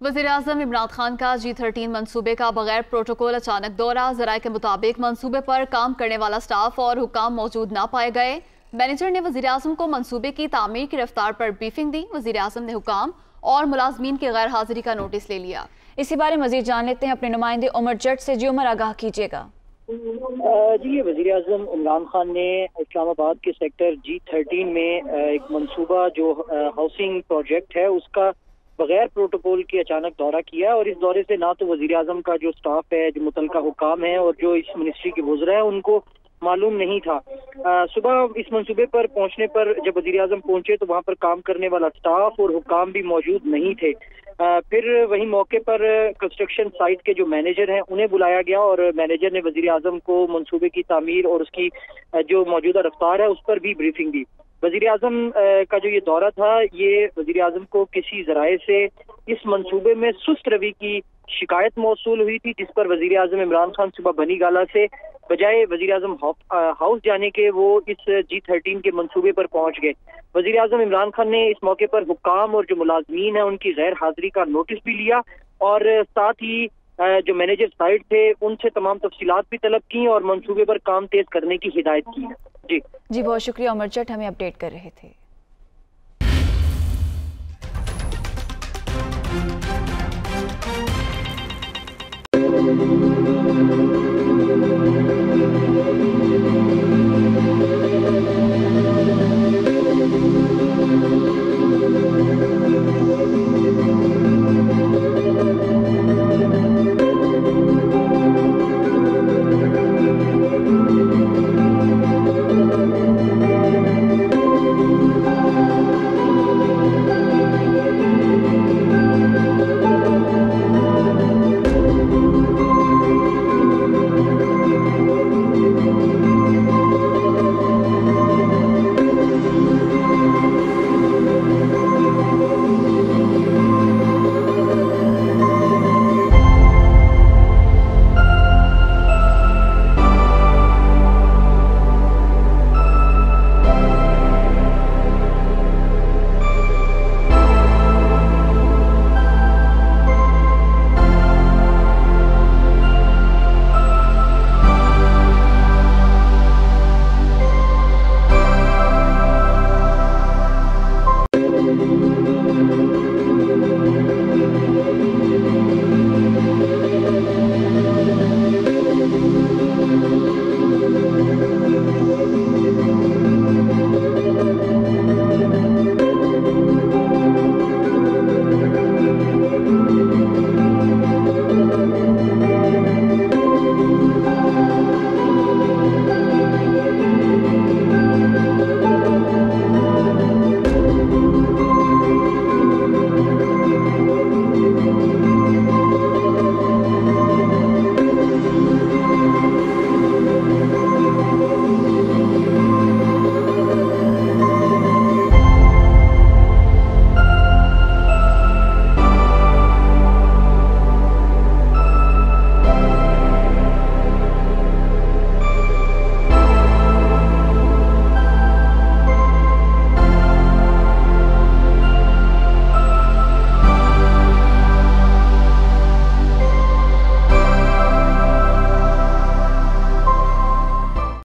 वज़ीर-ए-आज़म इमरान खान का G13 मंसूबे का बगैर प्रोटोकॉल अचानक दौरा। ज़राए के मुताबिक मंसूबे पर काम करने वाला स्टाफ और हुकाम मौजूद ना पाए गए। मैनेजर ने वज़ीर-ए-आज़म को मंसूबे की तामीर की रफ्तार पर ब्रीफिंग दी। वज़ीर-ए-आज़म ने हुकाम और मुलाजमीन की गैर हाजिरी का नोटिस ले लिया। इसी बारे मजीद जान लेते हैं अपने नुमाइंदे उमर जट से। जी उमर, आगाह कीजिएगा। जी, वज़ीर-ए-आज़म इमरान खान ने इस्लामाबाद के सेक्टर G13 में एक मंसूबा जो हाउसिंग प्रोजेक्ट है उसका बगैर प्रोटोकॉल के अचानक दौरा किया। और इस दौरे से ना तो वज़ीर-ए-आज़म का जो स्टाफ है, जो मुतलका हुकाम है और जो इस मिनिस्ट्री के वज़रा है उनको मालूम नहीं था। सुबह इस मंसूबे पर पहुंचने पर जब वज़ीर-ए-आज़म पहुंचे तो वहां पर काम करने वाला स्टाफ और हुकाम भी मौजूद नहीं थे। फिर वही मौके पर कंस्ट्रक्शन साइट के जो मैनेजर हैं उन्हें बुलाया गया और मैनेजर ने वज़ीर-ए-आज़म को मंसूबे की तामीर और उसकी जो मौजूदा रफ्तार है उस पर भी ब्रीफिंग दी। वज़ीर-ए-आज़म का जो ये दौरा था, ये वज़ीर-ए-आज़म को किसी ज़राए से इस मंसूबे में सुस्त रवि की शिकायत मौसूल हुई थी, जिस पर वज़ीर-ए-आज़म इमरान खान सुबह बनी गाला से बजाय वज़ीर-ए-आज़म हाउस जाने के वो इस G13 के मंसूबे पर पहुंच गए। वज़ीर-ए-आज़म इमरान खान ने इस मौके पर हुक्काम और जो मुलाजमीन है उनकी गैर हाजिरी का नोटिस भी लिया और साथ ही जो मैनेजर साइट थे उनसे तमाम तफसीलात भी तलब की और मंसूबे पर काम तेज करने की हिदायत की है। जी बहुत शुक्रिया उमर जट, हमें अपडेट कर रहे थे।